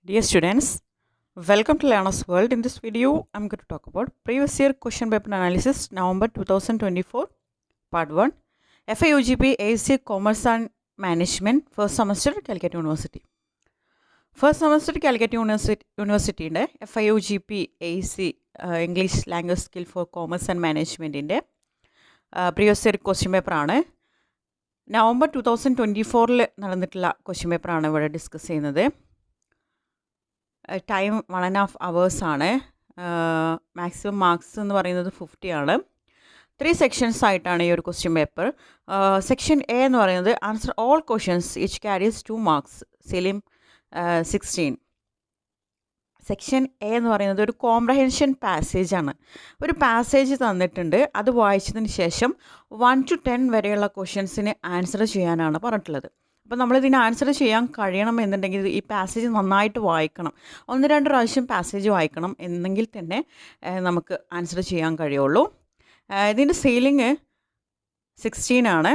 Dear students, welcome to Learner's World. In this video, I'm going to talk about previous year question paper analysis, November 2024, part 1, FIUGP AC Commerce and Management, first semester, Calicut University. First semester, Calicut University in FIUGP AC English Language Skill for Commerce and Management in previous year question paper ആണ് November 2024 നടന്നിട്ടുള്ള question പേപ്പറാണ് ഇവിടെ discuss ചെയ്യുന്നത്. Time 1.5 hours ആണ്. Maximum marks എന്ന് പറയുന്നത് 50 ആണ്. 3 sections ആയിട്ടാണ് ഈ ഒരു ക്വസ്റ്റ്യൻ പേപ്പർ. സെക്ഷൻ എ എന്ന് പറയുന്നത് ആൻസർ ഓൾ ക്വസ്റ്റ്യൻസ് ഇച്ച് carries 2 marks, Selim 16. Section A എന്ന് പറയുന്നത് ഒരു കോംപ്രഹെൻഷൻ പാസേജ് ആണ്. ഒരു പാസേജ് തന്നിട്ടുണ്ട്, അത് വായിച്ചതിന് ശേഷം 1 to 10 വരെയുള്ള ക്വസ്റ്റ്യൻസിന് ആൻസർ ചെയ്യാനാണ് പറഞ്ഞിട്ടുള്ളത്. അപ്പോൾ നമ്മളിതിന് ആൻസർ ചെയ്യാൻ കഴിയണം എന്നുണ്ടെങ്കിൽ ഈ പാസേജ് നന്നായിട്ട് വായിക്കണം. 1-2 പ്രാവശ്യം പാസേജ് വായിക്കണം, എന്നെങ്കിൽ തന്നെ നമുക്ക് ആൻസർ ചെയ്യാൻ കഴിയുള്ളൂ. ഇതിൻ്റെ സീലിംഗ് 16 ആണ്.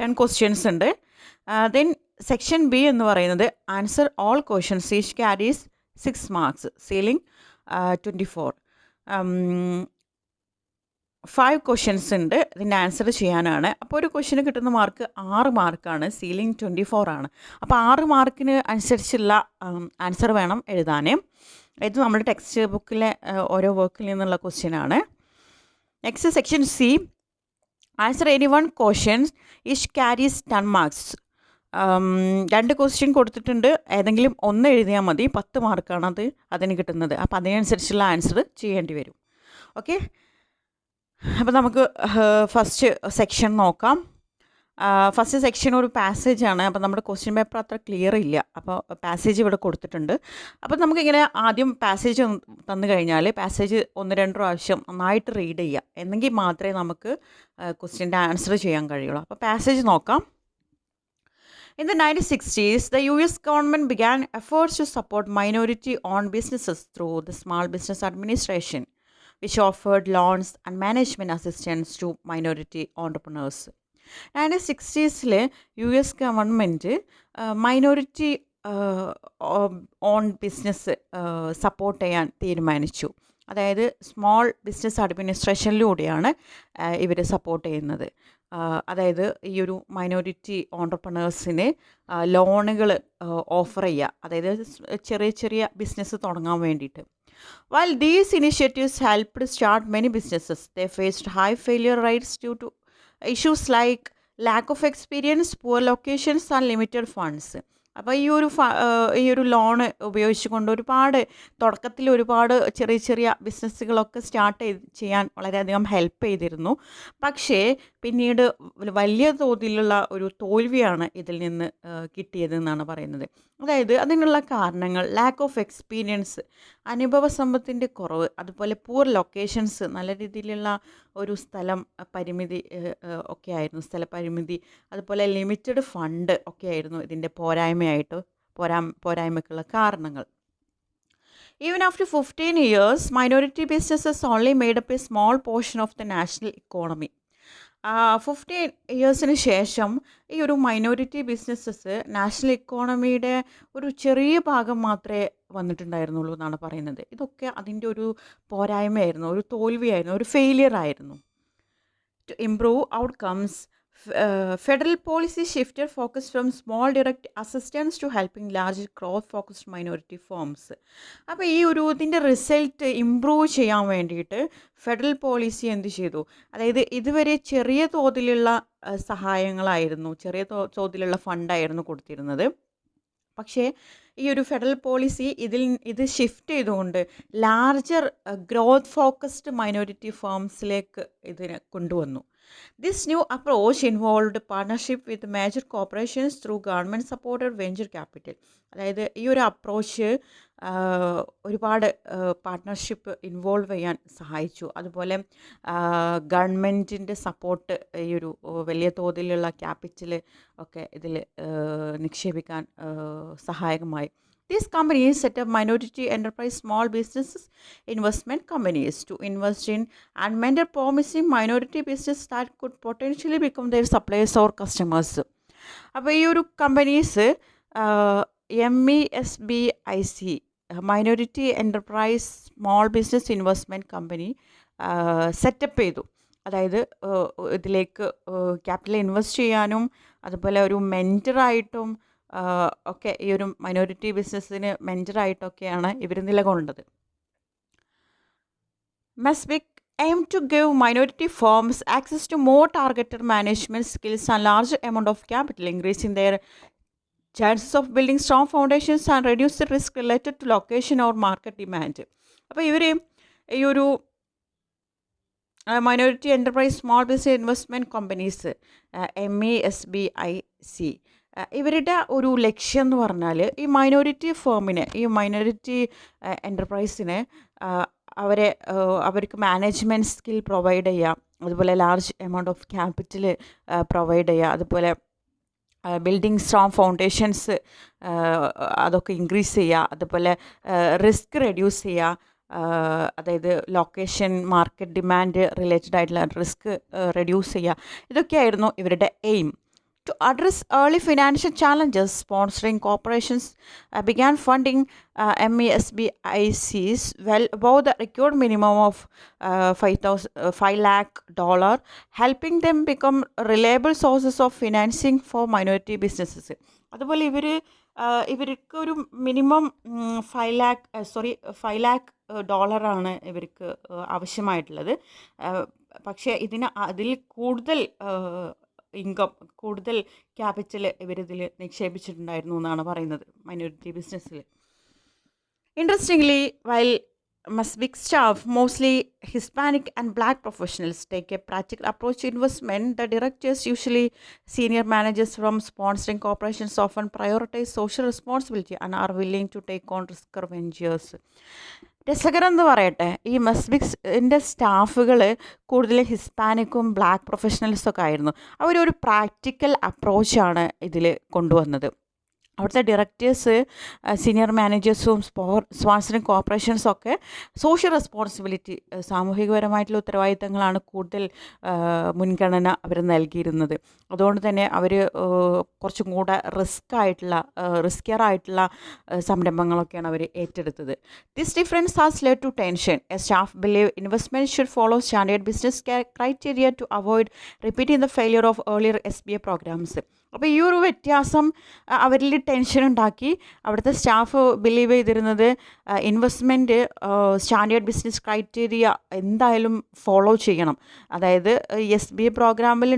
10 ക്വസ്റ്റ്യൻസ് ഉണ്ട്. ദെൻ സെക്ഷൻ ബി എന്ന് പറയുന്നത് answer all questions each carries 6 marks, ceiling 24. 5 questions ഉണ്ട്, ഇതിൻ്റെ ആൻസർ ചെയ്യാനാണ്. അപ്പോൾ ഒരു ക്വസ്റ്റ്യന് കിട്ടുന്ന മാർക്ക് 6 മാർക്കാണ്, സീലിംഗ് 24 ആണ്. അപ്പോൾ 6 മാർക്കിന് അനുസരിച്ചുള്ള ആൻസർ വേണം എഴുതാൻ. ഇത് നമ്മുടെ ടെക്സ്റ്റ് ബുക്കിലെ ഓരോ വർക്കിൽ നിന്നുള്ള ക്വസ്റ്റ്യനാണ്. Next section C, answer any 1 questions each carries 10 marks. 2 question കൊടുത്തിട്ടുണ്ട്, ഏതെങ്കിലും ഒന്ന് എഴുതിയാൽ മതി, 10 മാർക്കാണ് അതിന് കിട്ടുന്നത്. അപ്പോൾ അതിനനുസരിച്ചുള്ള ആൻസർ ചെയ്യേണ്ടി വരും. ഓക്കെ, അപ്പോൾ നമുക്ക് ഫസ്റ്റ് സെക്ഷൻ നോക്കാം. ഫസ്റ്റ് സെക്ഷൻ ഒരു പാസേജാണ്. അപ്പോൾ നമ്മുടെ ക്വസ്റ്റ്യൻ പേപ്പർ അത്ര ക്ലിയർ ഇല്ല, അപ്പോൾ പാസേജ് ഇവിടെ കൊടുത്തിട്ടുണ്ട്. അപ്പോൾ നമുക്കിങ്ങനെ ആദ്യം പാസേജ് തന്നു കഴിഞ്ഞാൽ പാസേജ് 1-2 പ്രാവശ്യം നന്നായിട്ട് റീഡ് ചെയ്യുക, എന്നെങ്കിൽ മാത്രമേ നമുക്ക് ക്വസ്റ്റ്യൻ്റെ ആൻസർ ചെയ്യാൻ കഴിയുള്ളൂ. അപ്പോൾ പാസേജ് നോക്കാം. In the 1960s, the US government began efforts to support minority-owned businesses through the Small Business Administration, which offered loans and management assistance to minority entrepreneurs. 1960s US government minority own business support ചെയ്യാൻ തീരുമാനിച്ചു. അതായത് small business അഡ്മിനിസ്ട്രേഷനിലൂടെയാണ് ഇവർ support ചെയ്യുന്നത്. അതായത് ഈ ഒരു minority ഓൺടർപ്രണേഴ്സിന് ലോണുകൾ offer ചെയ്യുക, അതായത് ചെറിയ ചെറിയ ബിസിനസ് തുടങ്ങാൻ വേണ്ടിയിട്ട്. While these initiatives helped start many businesses, they faced high failure rates due to issues like lack of experience, poor locations and limited funds. അപ്പോൾ ഈ ഒരു ലോണ് ഉപയോഗിച്ചുകൊണ്ട് തുടക്കത്തിൽ ഒരുപാട് ചെറിയ ചെറിയ ബിസിനസ്സുകളൊക്കെ സ്റ്റാർട്ട് ചെയ്യാൻ വളരെയധികം ഹെൽപ്പ് ചെയ്തിരുന്നു. പക്ഷേ പിന്നീട് വലിയ തോതിലുള്ള ഒരു തോൽവിയാണ് ഇതിൽ നിന്ന് കിട്ടിയതെന്നാണ് പറയുന്നത്. അതായത് അതിനുള്ള കാരണങ്ങൾ ലാക്ക് ഓഫ് എക്സ്പീരിയൻസ്, അനുഭവ സമ്പത്തിൻ്റെ കുറവ്, അതുപോലെ പൂർ ലൊക്കേഷൻസ്, നല്ല രീതിയിലുള്ള ഒരു സ്ഥലം പരിമിതി ഒക്കെ ആയിരുന്നു, സ്ഥലപരിമിതി, അതുപോലെ ലിമിറ്റഡ് ഫണ്ട് ഒക്കെ ആയിരുന്നു ഇതിൻ്റെ പോരായ്മയ്ക്കുള്ള കാരണങ്ങൾ. Even after 15 years, minority businesses only made up a small portion of the national economy. 15 ഇയേഴ്സിന് ശേഷം ഈ ഒരു മൈനോറിറ്റി ബിസിനസ്സസ് നാഷണൽ ഇക്കോണമിയുടെ ഒരു ചെറിയ ഭാഗം മാത്രമേ വന്നിട്ടുണ്ടായിരുന്നുള്ളൂ എന്നാണ് പറയുന്നത്. ഇതൊക്കെ അതിൻ്റെ ഒരു പോരായ്മയായിരുന്നു, ഒരു തോൽവിയായിരുന്നു, ഒരു ഫെയിലിയർ ആയിരുന്നു. To improve outcomes, federal policy shifted focus from small direct assistance to helping large growth-focused minority firms. അപ്പോൾ ഇതിൻ്റെ റിസൾട്ട് ഇമ്പ്രൂവ് ചെയ്യാൻ വേണ്ടിയിട്ട് ഫെഡറൽ പോളിസി എന്ത് ചെയ്തു? അതായത് ഇതുവരെ ചെറിയ തോതിലുള്ള സഹായങ്ങളായിരുന്നു, ചെറിയ തോതിലുള്ള ഫണ്ടായിരുന്നു കൊടുത്തിരുന്നത്. പക്ഷേ ഈ ഒരു ഫെഡറൽ പോളിസി ഇത് ഷിഫ്റ്റ് ചെയ്തുകൊണ്ട് ലാർജർ ഗ്രോത്ത് ഫോക്കസ്ഡ് മൈനോറിറ്റി ഫേംസിലേക്ക് ഇതിനെ കൊണ്ടുവന്നു. This new approach involved partnership with major corporations through government-supported venture capital. അതായത് ഈ ഒരു അപ്രോച്ച് ഒരുപാട് പാർട്ട്ണർഷിപ്പ് ഇൻവോൾവ് ചെയ്യാൻ സഹായിച്ചു. അതുപോലെ ഗവൺമെൻറ്റിൻ്റെ സപ്പോർട്ട് ഈ ഒരു വലിയ തോതിലുള്ള ക്യാപിറ്റൽ ഒക്കെ ഇതിൽ നിക്ഷേപിക്കാൻ സഹായകമായി. These companies set up minority enterprise small businesses investment companies to invest in and mentor promising minority businesses that could potentially become their suppliers or customers. അപ്പോൾ ഈ ഒരു companies MESBIC minority enterprise small business investment company setup ചെയ്തു. അതായത് ഇതിലേക്ക് capital invest ചെയ്യാനും അതുപോലെ ഒരു മെൻറ്ററായിട്ടും ഒക്കെ ഈ ഒരു മൈനോറിറ്റി ബിസിനസ്സിന് മെൻറ്ററായിട്ടൊക്കെയാണ് ഇവർ നിലകൊണ്ടത്. MESBIC aim to give minority firms access to more targeted management skills and large amount of capital, increasing their chances of building strong foundations and reduce the risk related to location or market demand. അപ്പോൾ ഇവർ ഈ ഒരു minority enterprise small business investment companies MESBIC ഇവരുടെ ഒരു ലക്ഷ്യം എന്ന് പറഞ്ഞാൽ ഈ മൈനോറിറ്റി ഫേമിന്, ഈ മൈനോറിറ്റി എൻ്റർപ്രൈസിന് അവർക്ക് മാനേജ്മെൻറ്റ് സ്കിൽ പ്രൊവൈഡ് ചെയ്യുക, അതുപോലെ large amount of capital provide ചെയ്യുക, അതുപോലെ ബിൽഡിംഗ് സ്ട്രോങ് ഫൗണ്ടേഷൻസ് അതൊക്കെ ഇൻക്രീസ് ചെയ്യുക, അതുപോലെ റിസ്ക് റെഡ്യൂസ് ചെയ്യുക, അതായത് ലൊക്കേഷൻ മാർക്കറ്റ് ഡിമാൻഡ് റിലേറ്റഡ് ആയിട്ടുള്ള റിസ്ക് റെഡ്യൂസ് ചെയ്യുക. ഇതൊക്കെയായിരുന്നു ഇവരുടെ aim. To address early financial challenges, sponsoring corporations began funding MESBICs well above the required minimum of $5 lakh, helping them become reliable sources of financing for minority businesses. അതുപോലെ ഇവർക്ക് ഒരു minimum $5 lakh ഇവർക്ക് ആവശ്യമായിട്ടുള്ളത്. പക്ഷേ അതിൽ കൂടുതൽ കൂടുതൽ ക്യാപിറ്റൽ ഇവരിതിൽ നിക്ഷേപിച്ചിട്ടുണ്ടായിരുന്നു എന്നാണ് പറയുന്നത് മൈനോറിറ്റി ബിസിനസ്സിൽ. Interestingly, while MESBIC staff, mostly Hispanic and Black professionals, take a practical approach to investment, the directors, usually senior managers from sponsoring corporations, often prioritize social responsibility and are willing to take on riskier ventures. രസകരം എന്ന് പറയട്ടെ, ഈ MESBICൻ്റെ സ്റ്റാഫുകൾ കൂടുതൽ ഹിസ്പാനിക്കും black പ്രൊഫഷണൽസൊക്കെ ആയിരുന്നു. അവരൊരു practical അപ്രോച്ചാണ് ഇതിൽ കൊണ്ടുവന്നത്. അവിടുത്തെ ഡയറക്ടേഴ്സ്, സീനിയർ മാനേജേഴ്സും സ്പോൺസറിങ് കോർപ്പറേഷൻസൊക്കെ സോഷ്യൽ റെസ്പോൺസിബിലിറ്റി, സാമൂഹികപരമായിട്ടുള്ള ഉത്തരവാദിത്തങ്ങളാണ് കൂടുതൽ മുൻഗണന അവർ നൽകിയിരുന്നത്. അതുകൊണ്ട് തന്നെ അവർ കുറച്ചും കൂടെ റിസ്കിയർ ആയിട്ടുള്ള സംരംഭങ്ങളൊക്കെയാണ് അവർ ഏറ്റെടുത്തത്. This difference has led to tension. A staff believe investment should follow standard business criteria to avoid repeating the failure of earlier SBA programmes. അപ്പോൾ ഈ ഒരു വ്യത്യാസം അവരിൽ ടെൻഷൻ ഉണ്ടാക്കി. അവിടുത്തെ സ്റ്റാഫ് ബിലീവ് ചെയ്തിരുന്നത് ഇൻവെസ്റ്റ്മെൻറ്റ് സ്റ്റാൻഡേർഡ് ബിസിനസ് ക്രൈറ്റീരിയ എന്തായാലും follow ചെയ്യണം. അതായത് SBA പ്രോഗ്രാമിൽ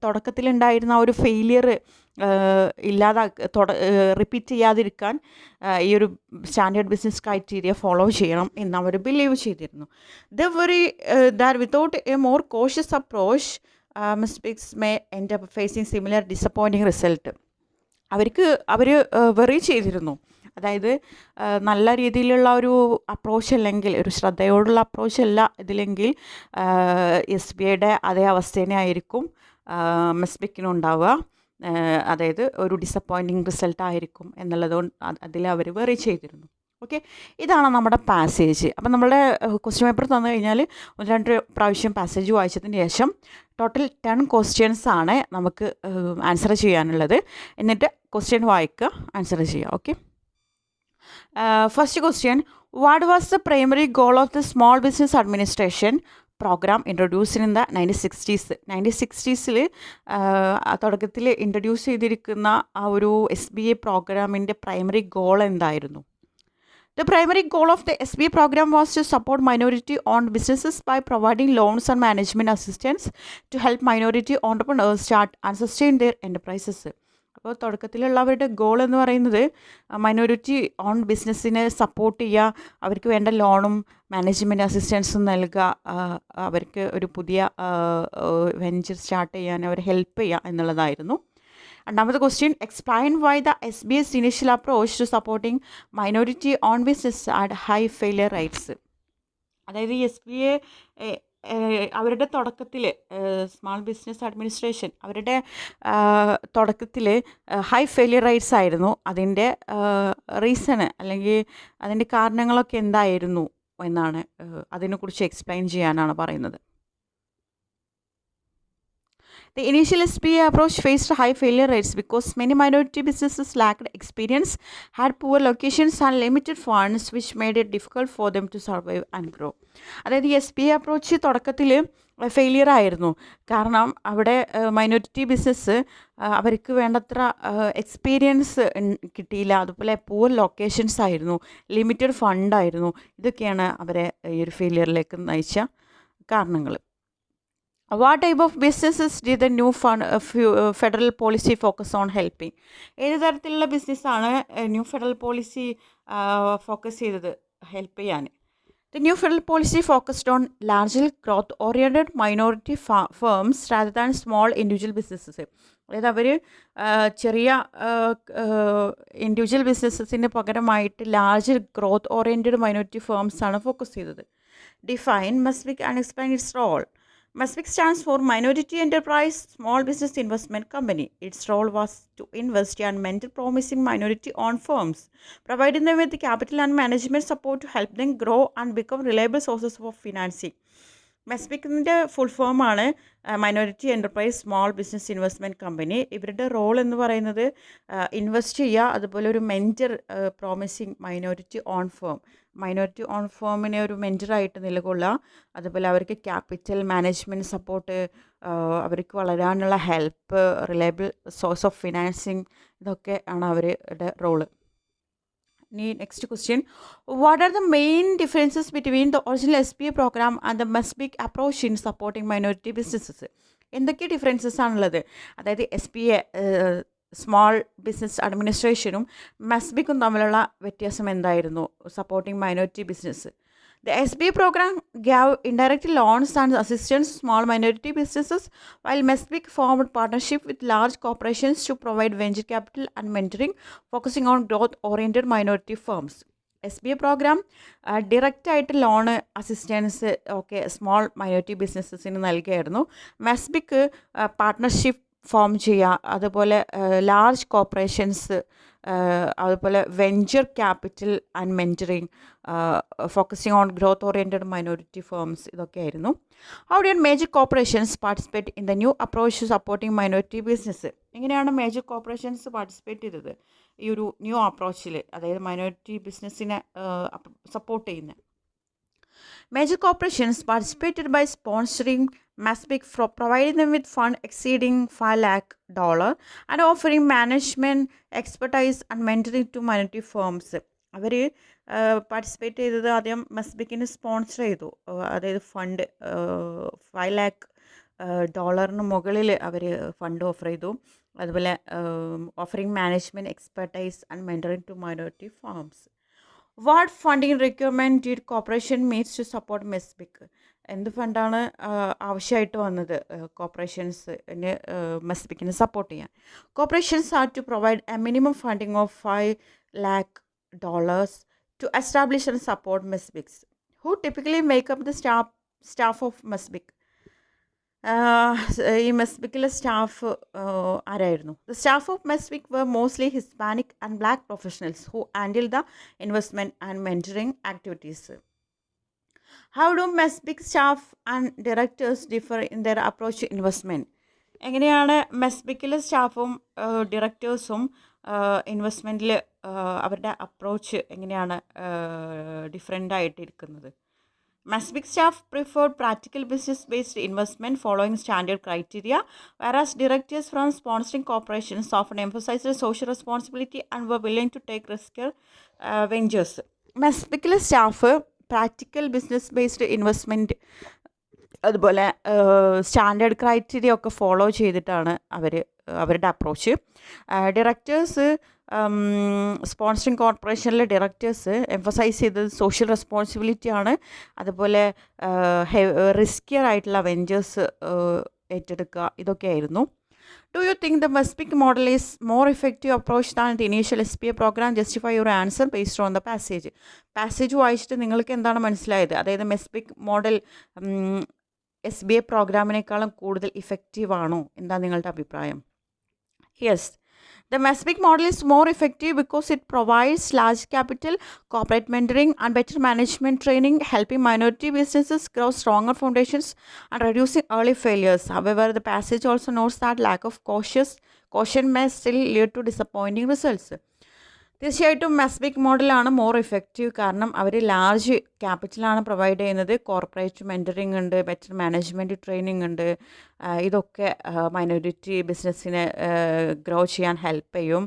തുടക്കത്തിലുണ്ടായിരുന്ന ഒരു ഫെയിലിയർ റിപ്പീറ്റ് ചെയ്യാതിരിക്കാൻ ഈ ഒരു സ്റ്റാൻഡേർഡ് ബിസിനസ് ക്രൈറ്റീരിയ ഫോളോ ചെയ്യണം എന്ന് അവർ ബിലീവ് ചെയ്തിരുന്നു. That without A more cautious approach MESBICs may end up facing similar disappointing result. അവർ വെറി ചെയ്തിരുന്നു. അതായത് നല്ല രീതിയിലുള്ള ഒരു അപ്രോച്ച് അല്ലെങ്കിൽ ഒരു ശ്രദ്ധയോടുള്ള അപ്രോച്ച് അല്ല ഇതിലെങ്കിൽ SBAയുടെ അതേ അവസ്ഥ തന്നെ ആയിരിക്കും MESBICനും ഉണ്ടാവുക. അതായത് ഒരു ഡിസപ്പോയിൻറ്റിങ് റിസൾട്ട് ആയിരിക്കും എന്നുള്ളതുകൊണ്ട് അതിൽ അവർ വെറി ചെയ്തിരുന്നു. ഓക്കെ, ഇതാണ് നമ്മുടെ പാസേജ്. അപ്പം നമ്മളുടെ ക്വസ്റ്റ്യൻ പേപ്പർ തന്നു കഴിഞ്ഞാൽ 1-2 പ്രാവശ്യം പാസേജ് വായിച്ചതിന് ശേഷം ടോട്ടൽ 10 ക്വസ്റ്റ്യൻസ് ആണ് നമുക്ക് ആൻസർ ചെയ്യാനുള്ളത്. എന്നിട്ട് ക്വസ്റ്റ്യൻ വായിക്കുക, ആൻസർ ചെയ്യുക. Okay, first question, what was the primary goal of the small business administration programme introduced in the 1960s? തുടക്കത്തിൽ ഇൻട്രൊഡ്യൂസ് ചെയ്തിരിക്കുന്ന ആ ഒരു SBA പ്രോഗ്രാമിൻ്റെ പ്രൈമറി ഗോൾ എന്തായിരുന്നു? The primary goal of the SBA program was to support minority-owned businesses by providing loans and management assistance to help minority entrepreneurs start and sustain their enterprises. അപ്പോൾ തുടക്കത്തിലുള്ളവരുടെ goal എന്ന് പറയുന്നത് minority on ബിസിനസ്സിനെ support ചെയ്യുക, അവർക്ക് വേണ്ട ലോണും management അസിസ്റ്റൻസും നൽകുക, അവർക്ക് ഒരു പുതിയ വെഞ്ചർ സ്റ്റാർട്ട് ചെയ്യാൻ അവരെ ഹെൽപ്പ് ചെയ്യുക എന്നുള്ളതായിരുന്നു. രണ്ടാമത്തെ question, explain why the SBA's initial approach to supporting minority own business at high failure rates. അതായത് SBA അവരുടെ തുടക്കത്തിൽ സ്മാൾ ബിസിനസ് അഡ്മിനിസ്ട്രേഷൻ അവരുടെ തുടക്കത്തിൽ ഹൈ ഫെയിലിയർ റേറ്റ്സ് ആയിരുന്നു. അതിൻ്റെ റീസണ് അല്ലെങ്കിൽ അതിൻ്റെ കാരണങ്ങളൊക്കെ എന്തായിരുന്നു എന്നാണ് അതിനെക്കുറിച്ച് എക്സ്പ്ലെയിൻ ചെയ്യാനാണ് പറയുന്നത്. The initial SBA approach faced high failure rates because many minority businesses lacked experience, had poor locations, and limited funds, which made it difficult for them to survive and grow. അതായത് ഈ SBA approach തുടക്കത്തിൽ failure ആയിരുന്നു. കാരണം അവിടെ minority business അവർക്ക് വേണ്ടത്ര experience കിട്ടിയില്ല. അതുപോലെ പൂർ ലൊക്കേഷൻസ് ആയിരുന്നു, ലിമിറ്റഡ് ഫണ്ടായിരുന്നു. ഇതൊക്കെയാണ് അവരെ ഈ ഒരു ഫെയിലിയറിലേക്ക് നയിച്ച കാരണങ്ങൾ. What type of businesses did the new federal policy focus on helping? ഏത് തരത്തിലുള്ള ബിസിനസ്സാണ് ന്യൂ ഫെഡറൽ പോളിസി ഫോക്കസ് ചെയ്തത് ഹെൽപ്പ് ചെയ്യാൻ? The new federal policy focused on largely growth-oriented minority firms rather than small individual businesses. അതായത് അവർ ചെറിയ individual ബിസിനസ്സിന് പകരമായിട്ട് large growth oriented minority ഫേംസാണ് ഫോക്കസ് ചെയ്തത്. Define MESBIC and explain its role. MESBIC stands for Minority Enterprise Small Business Investment Company. Its role was to invest in mentor promising minority-owned firms, providing them with the capital and management support to help them grow and become reliable sources of financing. മെസ്ബിക്കിൻ്റെ full ഫോമാണ് minority enterprise small business investment company. ഇവരുടെ role എന്ന് പറയുന്നത് invest ചെയ്യുക, അതുപോലെ ഒരു mentor promising minority own ഫേമിനെ ഒരു മെൻറ്ററായിട്ട് നിലകൊള്ളുക, അതുപോലെ അവർക്ക് ക്യാപിറ്റൽ മാനേജ്മെൻറ്റ് സപ്പോർട്ട്, അവർക്ക് വളരാനുള്ള help, reliable source of financing, ഇതൊക്കെ ആണ് അവരുടെ role. Next question. What are the main differences between the original SBA program and the MESBIC approach in supporting minority businesses? എന്തൊക്കെ ഡിഫറൻസസ് ആണുള്ളത്? അതായത് SBA സ്മോൾ ബിസിനസ് അഡ്മിനിസ്ട്രേഷനും മെസ്ബിക്കും തമ്മിലുള്ള വ്യത്യാസം എന്തായിരുന്നു supporting minority business? The SBA program gave indirect loans and assistance to small minority businesses, while MESBIC formed partnership with large corporations to provide venture capital and mentoring, focusing on growth-oriented minority firms. SBA program ഡയറക്റ്റായിട്ട് loan assistance ഒക്കെ small minority ബിസിനസ്സസിന് നൽകിയായിരുന്നു. MESBIC partnership form ചെയ്യുക, അതുപോലെ large corporations, അതുപോലെ venture capital and mentoring, focusing on growth oriented minority firms, ഇതൊക്കെയായിരുന്നു. How did major corporations participate in the new approach supporting minority business? എങ്ങനെയാണ് major corporations participate ചെയ്തത് ഈ ഒരു ന്യൂ അപ്രോച്ചിൽ, അതായത് minority ബിസിനസ്സിനെ സപ്പോർട്ട് ചെയ്യുന്നത്? Major corporations participated by sponsoring MESBIC, providing them with fund exceeding $5 lakh and offering management expertise and mentoring to minority firms. അവർ participate ചെയ്തത് ആദ്യം മെസ്ബിക്കിന് സ്പോൺസർ ചെയ്തു, അതായത് ഫണ്ട് $5 lakh മുകളിൽ അവർ ഫണ്ട് ഓഫർ ചെയ്തു, അതുപോലെ offering management expertise and mentoring to minority firms. What funding requirement did corporation meets to support MESBIC? എന്ത് ഫണ്ടാണ് ആവശ്യമായിട്ട് വന്നത് കോർപ്പറേഷൻസിന് മെസ്ബിക്കിനെ സപ്പോർട്ട് ചെയ്യാൻ? Corporations are to provide a minimum funding of $5 lakh to establish and support MESBICs. Who typically make up the staff of MESBIC? ഈ മെസ്ബിക്കിലെ staff ആരായിരുന്നു? The staff of MESBIC were mostly Hispanic and Black professionals who handled the investment and mentoring activities. How do MESBIC staff and directors differ in their approach to investment? എങ്ങനെയാണ് മെസ്ബിക്കിലെ സ്റ്റാഫും ഡയറക്ടേഴ്സും ഇൻവെസ്റ്റ്മെൻറ്റിൽ അവരുടെ approach എങ്ങനെയാണ് different ആയിട്ടിരിക്കുന്നത്? MESBIC staff preferred practical business-based investment following standard criteria, whereas directors from sponsoring corporations often emphasized social responsibility and were willing to take riskier ventures. MESBICലെ staff practical business based investment, അതുപോലെ standard criteria ഒക്കെ follow ചെയ്തിട്ടാണ് അവരുടെ approach. Directors sponsoring കോർപ്പറേഷനിലെ directors emphasize ചെയ്തത് social റെസ്പോൺസിബിലിറ്റിയാണ്, അതുപോലെ riskier ആയിട്ടുള്ള വെഞ്ചേഴ്സ് ഏറ്റെടുക്കുക, ഇതൊക്കെയായിരുന്നു. Do you think the MESBIC model is more effective approach than the initial SBA program? Justify your answer based on the passage. Passage വായിച്ചിട്ട് നിങ്ങൾക്ക് എന്താണ് മനസ്സിലായത്? അതായത് MESBIC മോഡൽ SBA പ്രോഗ്രാമിനേക്കാളും കൂടുതൽ ഇഫക്റ്റീവ് ആണോ? എന്താ നിങ്ങളുടെ അഭിപ്രായം? Yes, The Mesbic model is more effective because it provides large capital, corporate mentoring, and better management training, helping minority businesses grow stronger foundations and reducing early failures. However, the passage also notes that lack of caution may still lead to disappointing results. തീർച്ചയായിട്ടും മെസ്ബിക് മോഡലാണ് more effective. കാരണം അവർ large ക്യാപിറ്റലാണ് provide ചെയ്യുന്നത്, corporate mentoring ഉണ്ട്, better management training ഉണ്ട്. ഇതൊക്കെ minority ബിസിനസ്സിനെ grow ചെയ്യാൻ help ചെയ്യും.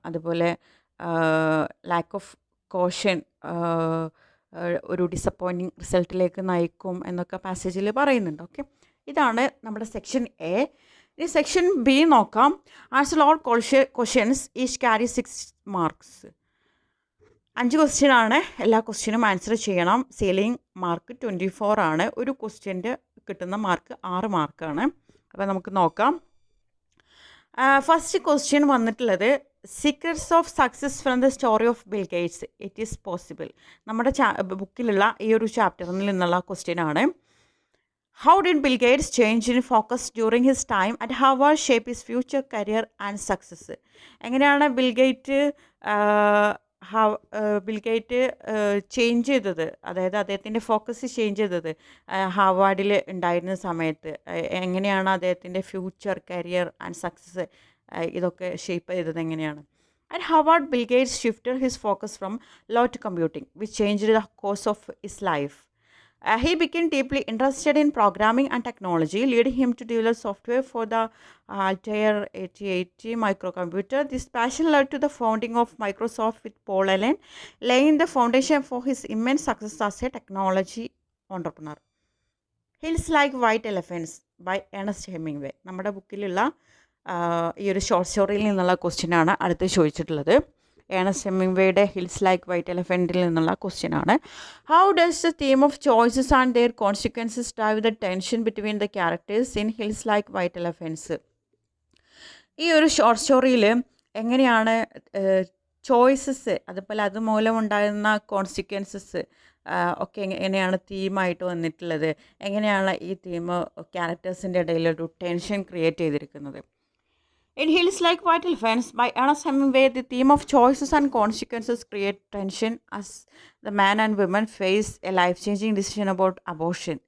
അതുപോലെ ലാക്ക് ഓഫ് കോഷൻ ഒരു ഡിസപ്പോയിൻറ്റിങ് റിസൾട്ടിലേക്ക് നയിക്കും എന്നൊക്കെ പാസേജിൽ പറയുന്നുണ്ട്. ഓക്കെ, ഇതാണ് നമ്മുടെ സെക്ഷൻ എ. ഇനി സെക്ഷൻ ബി നോക്കാം. Answer all questions each carry 6 marks. 5 question ആണ്. എല്ലാ ക്വസ്റ്റ്യനും ആൻസർ ചെയ്യണം. സീലിംഗ് മാർക്ക് 24 ആണ്. ഒരു ക്വസ്റ്റ്യൻ്റെ കിട്ടുന്ന മാർക്ക് 6 മാർക്കാണ്. അപ്പോൾ നമുക്ക് നോക്കാം. ഫസ്റ്റ് ക്വസ്റ്റ്യൻ വന്നിട്ടുള്ളത് secrets of success from the story of bill Gates, it is possible. നമ്മുടെ ബുക്കിലുള്ള ഈ ഒരു ചാപ്റ്ററിൽ നിന്നുള്ള ക്വസ്റ്റ്യൻ ആണ്. How did Bill Gates change in focus during his time at Harvard shape his future career and success? എങ്ങനെയാണ് bill gate change ചെയ്തത്, അതായത് അദ്ദേഹത്തിൻ്റെ ഫോക്കസ് ചേഞ്ച് ചെയ്തത് ഹാർവാർഡിൽ ഉണ്ടായിരുന്ന സമയത്ത്? എങ്ങനെയാണ് അദ്ദേഹത്തിൻ്റെ ഫ്യൂച്ചർ കരിയർ ആൻഡ് സക്സസ് ഇതൊക്കെ ഷേപ്പ് ചെയ്തത് എങ്ങനെയാണ്? At Harvard, Bill Gates shifted his focus from law to computing, which changed the course of his life. He became deeply interested in programming and technology, leading him to develop software for the Altair 8080 microcomputer. This passion led to the founding of Microsoft with Paul Allen, laying the foundation for his immense success as a technology entrepreneur. Hills Like White Elephants by Ernest Hemingway. നമ്മുടെ ബുക്കിലുള്ള ഈ ഒരു short സ്റ്റോറിയിൽ നിന്നുള്ള question ആണ് അടുത്ത് ചോദിച്ചിട്ടുള്ളത്. Ernest ഹെമിംഗ്വേയുടെ hills like white എലഫൻറ്റിൽ നിന്നുള്ള question ആണ്. How does the theme of choices and their consequences drive the tension between the characters in hills like white elephants? ഈ ഒരു ഷോർട്ട് സ്റ്റോറിയിൽ എങ്ങനെയാണ് ചോയ്സസ്, അതുപോലെ അതുമൂലം ഉണ്ടാകുന്ന കോൺസിക്വൻസസ് ഒക്കെ എങ്ങനെയാണ് തീമായിട്ട് വന്നിട്ടുള്ളത്, എങ്ങനെയാണ് ഈ തീം ക്യാരക്ടേഴ്സിൻ്റെ ഇടയിലൊരു ടെൻഷൻ ക്രിയേറ്റ് ചെയ്തിരിക്കുന്നത്? In Hills Like White Elephants by Ernest Hemingway, the theme of choices and consequences create tension as the man and woman face a life-changing decision about abortion.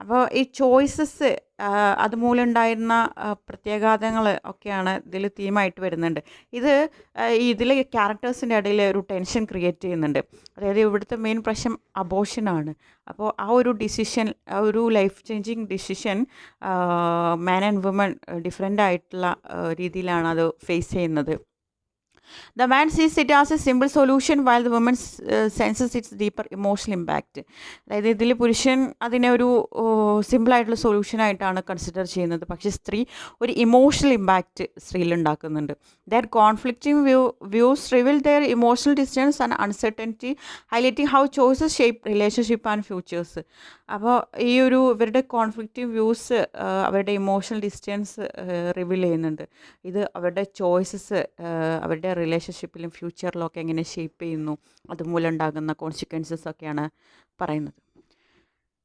അപ്പോൾ ഈ choices അതുമൂലം ഉണ്ടായിരുന്ന പ്രത്യാഘാതങ്ങൾ ഒക്കെയാണ് ഇതിൽ തീമായിട്ട് വരുന്നുണ്ട്. ഇതിൽ ക്യാരക്ടേഴ്സിൻ്റെ ഇടയിൽ ഒരു ടെൻഷൻ ക്രിയേറ്റ് ചെയ്യുന്നുണ്ട്. അതായത് ഇവിടുത്തെ മെയിൻ പ്രശ്നം അബോർഷനാണ്. അപ്പോൾ ആ ഒരു ഡിസിഷൻ, ഒരു life changing decision man and woman different ആയിട്ടുള്ള രീതിയിലാണ് അത് ഫേസ് ചെയ്യുന്നത്. The man sees it as a simple solution while the woman senses its deeper emotional impact. അതായത് ഇതിൽ പുരുഷൻ അതിനെ ഒരു സിമ്പിളായിട്ടുള്ള സൊല്യൂഷനായിട്ടാണ് കൺസിഡർ ചെയ്യുന്നത്, പക്ഷേ സ്ത്രീ ഒരു ഇമോഷണൽ ഇമ്പാക്റ്റ് സ്ത്രീയിൽ ഉണ്ടാക്കുന്നുണ്ട്. Their conflicting views reveal their emotional distance and uncertainty, highlighting how choices shape relationship and futures. അപ്പോൾ ഈ ഒരു ഇവരുടെ കോൺഫ്ലിക്റ്റീവ് വ്യൂസ് അവരുടെ ഇമോഷണൽ ഡിസ്റ്റൻസ് റിവീൽ ചെയ്യുന്നുണ്ട്. ഇത് അവരുടെ ചോയ്സസ് അവരുടെ റിലേഷൻഷിപ്പിലും ഫ്യൂച്ചറിലും ഒക്കെ എങ്ങനെ ഷേപ്പ് ചെയ്യുന്നു, അതുമൂലം ഉണ്ടാകുന്ന കോൺസിക്വൻസസ് ഒക്കെയാണ് പറയുന്നത്.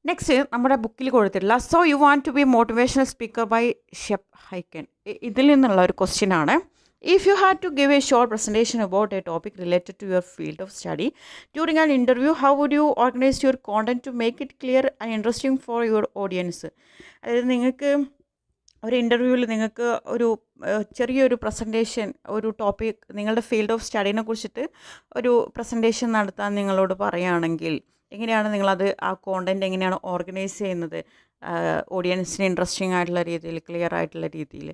നെക്സ്റ്റ് നമ്മുടെ ബുക്കിൽ കൊടുത്തിട്ടുള്ള so you want to be motivational speaker by Shep Hyken. ഇതിൽ നിന്നുള്ള ഒരു ക്വസ്റ്റ്യൻ ആണ്. If you had to give a short presentation about a topic related to your field of study during an interview, how would you organize your content to make it clear and interesting for your audience? അതായത് നിങ്ങൾക്ക് ഒരു ഇൻ്റർവ്യൂവിൽ നിങ്ങൾക്ക് ഒരു ചെറിയൊരു presentation, ഒരു topic, നിങ്ങളുടെ field of സ്റ്റഡീനെ കുറിച്ചിട്ട് ഒരു പ്രസൻറ്റേഷൻ നടത്താൻ നിങ്ങളോട് പറയുകയാണെങ്കിൽ എങ്ങനെയാണ് നിങ്ങളത് ആ കോണ്ടൻറ്റ് എങ്ങനെയാണ് ഓർഗനൈസ് ചെയ്യുന്നത് ഓഡിയൻസിന് ഇൻട്രസ്റ്റിംഗ് ആയിട്ടുള്ള രീതിയിൽ, ക്ലിയർ ആയിട്ടുള്ള രീതിയിൽ?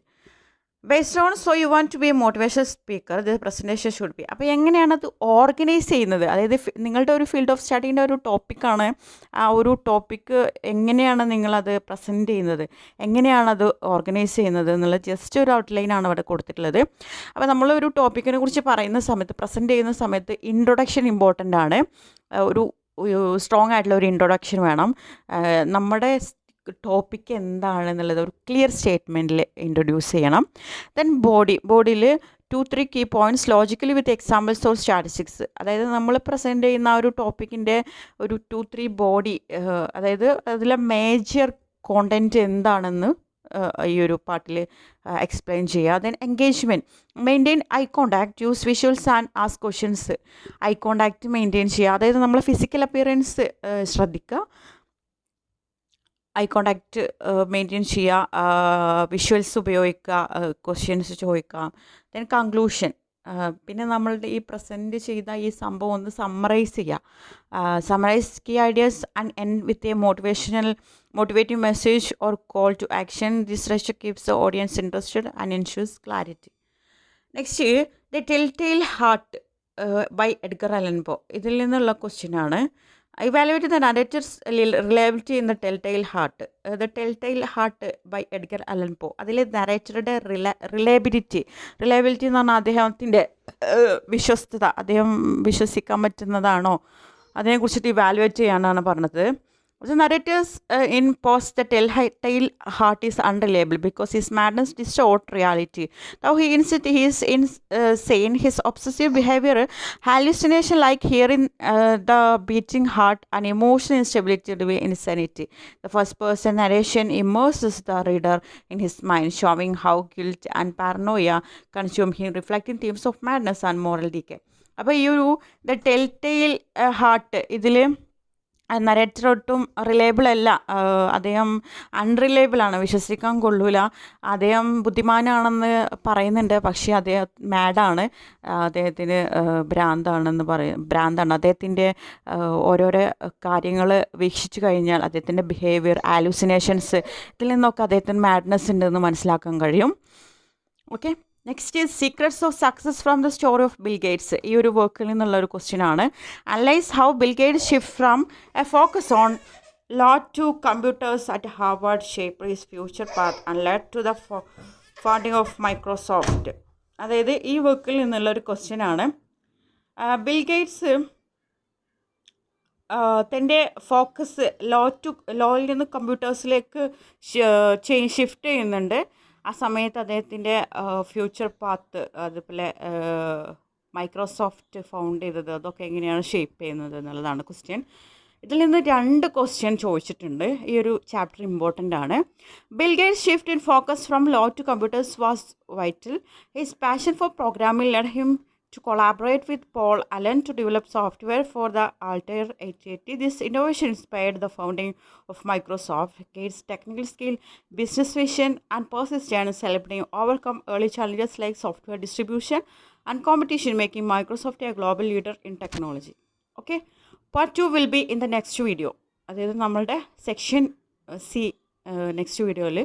Based on so you want to be a motivation speaker the presentation should be. അപ്പോൾ എങ്ങനെയാണ് അത് ഓർഗനൈസ് ചെയ്യുന്നത്? അതായത് നിങ്ങളുടെ ഒരു ഫീൽഡ് ഓഫ് സ്റ്റഡീൻ്റെ ഒരു ടോപ്പിക്കാണ്, ആ ഒരു ടോപ്പിക്ക് എങ്ങനെയാണ് നിങ്ങളത് പ്രസൻറ്റ് ചെയ്യുന്നത്, എങ്ങനെയാണത് ഓർഗനൈസ് ചെയ്യുന്നത് എന്നുള്ള ജസ്റ്റ് ഒരു ഔട്ട്ലൈനാണ് അവിടെ കൊടുത്തിട്ടുള്ളത്. അപ്പോൾ നമ്മളൊരു ടോപ്പിക്കിനെ കുറിച്ച് പറയുന്ന സമയത്ത്, പ്രസൻറ്റ് ചെയ്യുന്ന സമയത്ത് ഇൻട്രൊഡക്ഷൻ ഇമ്പോർട്ടൻ്റ് ആണ്. ഒരു സ്ട്രോങ് ആയിട്ടുള്ള ഒരു ഇൻട്രൊഡക്ഷൻ വേണം. നമ്മുടെ ടോപ്പിക്ക് എന്താണെന്നുള്ളത് ഒരു ക്ലിയർ സ്റ്റേറ്റ്മെൻറ്റിൽ ഇൻട്രൊഡ്യൂസ് ചെയ്യണം. ദെൻ ബോഡിയിൽ 2-3 key points logically with examples or statistics. അതായത് നമ്മൾ പ്രസൻറ്റ് ചെയ്യുന്ന ആ ഒരു ടോപ്പിക്കിൻ്റെ ഒരു 2-3 ബോഡി, അതായത് അതിലെ മേജർ കോണ്ടൻറ്റ് എന്താണെന്ന് ഈ ഒരു പാട്ടിൽ എക്സ്പ്ലെയിൻ ചെയ്യുക. Then engagement, maintain eye contact, use visuals and ask questions. I contact maintain ചെയ്യുക, അതായത് നമ്മൾ ഫിസിക്കൽ അപ്പിയറൻസ് ശ്രദ്ധിക്കുക, ഐ കോണ്ടാക്റ്റ് മെയിൻറ്റെയിൻ ചെയ്യുക, വിഷ്വൽസ് ഉപയോഗിക്കുക, ക്വസ്റ്റ്യൻസ് ചോദിക്കാം. ദെൻ കൺക്ലൂഷൻ, പിന്നെ നമ്മളുടെ ഈ പ്രസൻറ്റ് ചെയ്ത ഈ സംഭവം ഒന്ന് സമ്മറൈസ് ചെയ്യുക. Summarize key ideas and end with a motivative message or call to action. This rest keeps the audience interested and ensures clarity. Next, the tell tale heart by Edgar Allan Poe. ഇതിൽ നിന്നുള്ള ക്വസ്റ്റ്യനാണ്. Evaluate the narrator's reliability in the Telltale Heart. The Telltale Heart by Edgar Allan Poe. അതിൽ നറേറ്ററുടെ reliability എന്ന് പറഞ്ഞാൽ അദ്ദേഹത്തിൻ്റെ വിശ്വസ്തത, അദ്ദേഹം വിശ്വസിക്കാൻ പറ്റുന്നതാണോ അതിനെക്കുറിച്ചിട്ട് ഇവാലുവേറ്റ് ചെയ്യാനാണ് പറഞ്ഞത്. The narrators in Post the Telltale Heart is unreliable because his madness distort reality. Though he is insane, his obsessive behavior, hallucination like hearing the beating heart, and emotional instability to be insanity. The first person narration immerses the reader in his mind, showing how guilt and paranoia consume him, reflecting themes of madness and moral decay. അപ്പോൾ ഈ ഒരു the ടെൽറ്റെയിൽ heart ഇതിൽ narrator ഒട്ടും reliable അല്ല, അദ്ദേഹം അൺറിലയബിളാണ്, വിശ്വസിക്കാൻ കൊള്ളൂല. അദ്ദേഹം ബുദ്ധിമാനാണെന്ന് പറയുന്നുണ്ട്, പക്ഷേ അദ്ദേഹം മാഡാണ്, അദ്ദേഹത്തിന് ഭ്രാന്താണ്. അദ്ദേഹത്തിൻ്റെ ഓരോരോ കാര്യങ്ങൾ വീക്ഷിച്ചു കഴിഞ്ഞാൽ അദ്ദേഹത്തിൻ്റെ ബിഹേവിയർ, ഹാലൂസിനേഷൻസ്, ഇതിൽ നിന്നൊക്കെ അദ്ദേഹത്തിന് മാഡ്നെസ് ഉണ്ടെന്ന് മനസ്സിലാക്കാൻ കഴിയും. Okay, next is secrets of success from the story of bill Gates. ഈ ഒരു വർക്കിൽ നിന്നുള്ളൊരു ക്വസ്റ്റ്യൻ ആണ്. Analyse how bill Gates shift from A focus on law to computers at Harvard shaped his future path and led to the founding of Microsoft. അതായത് ഈ വർക്കിൽ നിന്നുള്ളൊരു question ആണ്. ബിൽ ഗേറ്റ്സ് തൻ്റെ ഫോക്കസ് ലോയിൽ നിന്ന് കമ്പ്യൂട്ടേഴ്സിലേക്ക് ഷിഫ്റ്റ് ചെയ്യുന്നുണ്ട്. ആ സമയത്ത് അദ്ദേഹത്തിൻ്റെ ഫ്യൂച്ചർ പാത്ത്, അതുപോലെ മൈക്രോസോഫ്റ്റ് ഫൗണ്ട് ചെയ്തത്, അതൊക്കെ എങ്ങനെയാണ് ഷേപ്പ് ചെയ്യുന്നത് എന്നുള്ളതാണ് ക്വസ്റ്റ്യൻ. ഇതിൽ നിന്ന് 2 ക്വസ്റ്റ്യൻ ചോദിച്ചിട്ടുണ്ട്. ഈ ഒരു ചാപ്റ്റർ ഇമ്പോർട്ടൻ്റ് ആണ്. Bill Gates shift in focus from law to computers was vital. His passion for programming led him to collaborate with Paul Allen to develop software for the Altair 880. This innovation inspired the founding of Microsoft. Gates' technical skill, business vision, and persistence helped him overcome early challenges like software distribution and competition, making Microsoft a global leader in technology. Okay, part 2 will be in the next video. അതായത് നമ്മളുടെ section C next വീഡിയോയിൽ